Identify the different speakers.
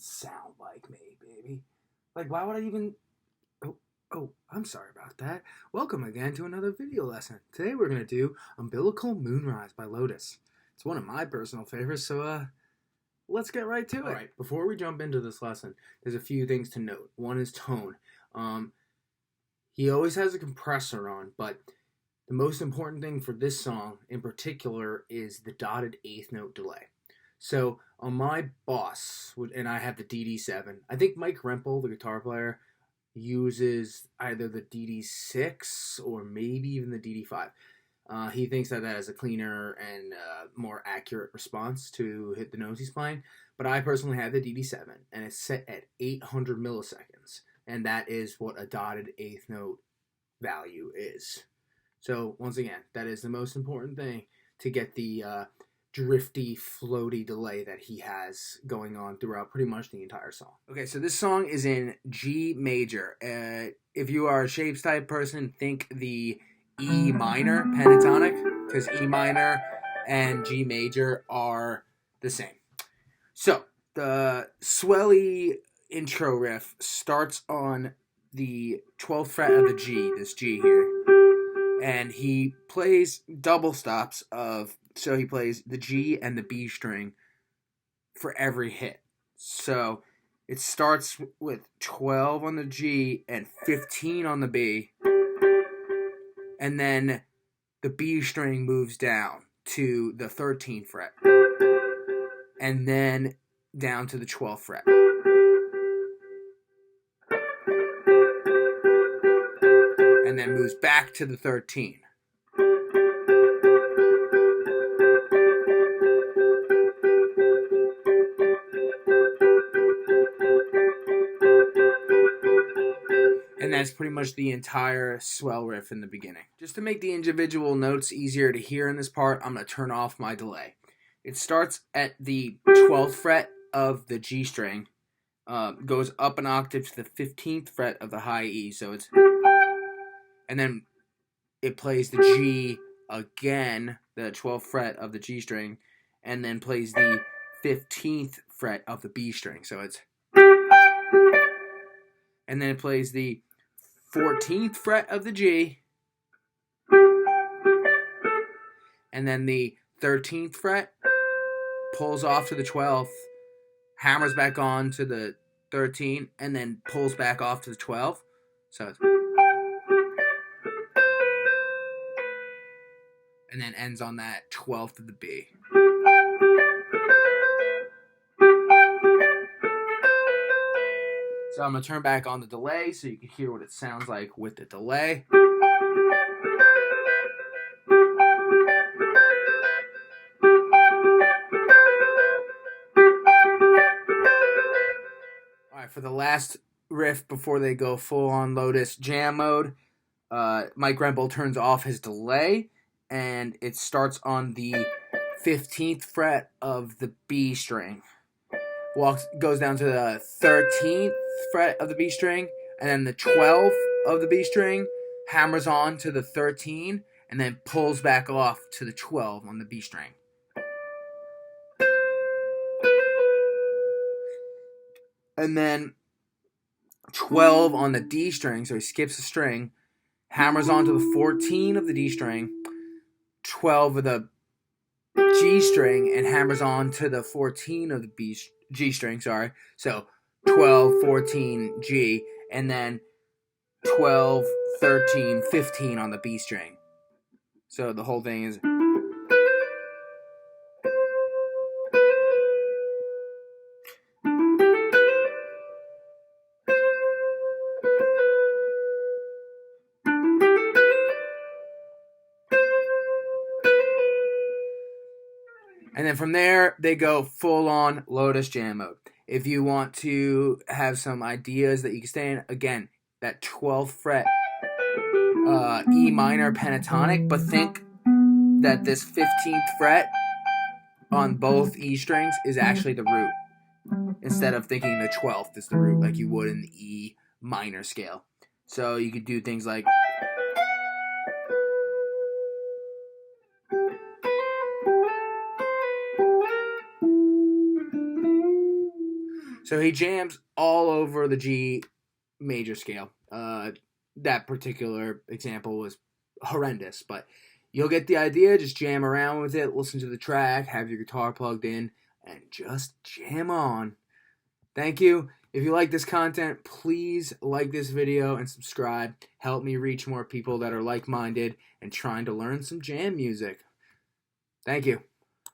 Speaker 1: sound like me, baby. Like, why would I even... Oh, I'm sorry about that. Welcome again to another video lesson. Today we're going to do Umbilical Moonrise by Lotus. It's one of my personal favorites, so let's get right to it. Alright, before we jump into this lesson, there's a few things to note. One is tone. He always has a compressor on, but the most important thing for this song in particular is the dotted eighth note delay. So on my Boss, and I have the DD7, I think Mike Rempel, the guitar player, uses either the DD6 or maybe even the DD5. He thinks that has a cleaner and more accurate response to hit the notes he's playing. But I personally have the DD7, and it's set at 800 milliseconds. And that is what a dotted eighth note value is. So once again, that is the most important thing to get the drifty, floaty delay that he has going on throughout pretty much the entire song. Okay, so this song is in G major. If you are a shapes type person, think the E minor pentatonic, because E minor and G major are the same. So the swelly intro riff starts on the 12th fret of the G, this G here, and he plays double stops of, so he plays the G and the B string for every hit. So it starts with 12 on the G and 15 on the B, and then the B string moves down to the 13th fret, and then down to the 12th fret. And then moves back to the 13. And that's pretty much the entire swell riff in the beginning. Just to make the individual notes easier to hear in this part, I'm going to turn off my delay. It starts at the 12th fret of the G string, goes up an octave to the 15th fret of the high E, so it's... And then it plays the G again, the 12th fret of the G string, and then plays the 15th fret of the B string. So it's... And then it plays the 14th fret of the G, and then the 13th fret, pulls off to the 12th, hammers back on to the 13, and then pulls back off to the 12. So it's... And then ends on that 12th of the B. So I'm going to turn back on the delay so you can hear what it sounds like with the delay. Alright, for the last riff before they go full on Lotus jam mode, Mike Rempel turns off his delay, and it starts on the 15th fret of the B string. Goes down to the 13th fret of the B string, and then the 12th of the B string, hammers on to the 13, and then pulls back off to the 12 on the B string. And then 12 on the D string, so he skips a string, hammers on to the 14 of the D string, 12 of the G string, and hammers on to the 14 of the G string, sorry. So 12, 14, G, and then 12, 13, 15 on the B string. So the whole thing is... And then from there, they go full-on Lotus jam mode. If you want to have some ideas that you can stay in, again, that 12th fret E minor pentatonic, but think that this 15th fret on both E strings is actually the root, instead of thinking the 12th is the root like you would in the E minor scale. So you could do things like... So he jams all over the G major scale. That particular example was horrendous, but you'll get the idea. Just jam around with it, listen to the track, have your guitar plugged in, and just jam on. Thank you. If you like this content, please like this video and subscribe. Help me reach more people that are like-minded and trying to learn some jam music. Thank you.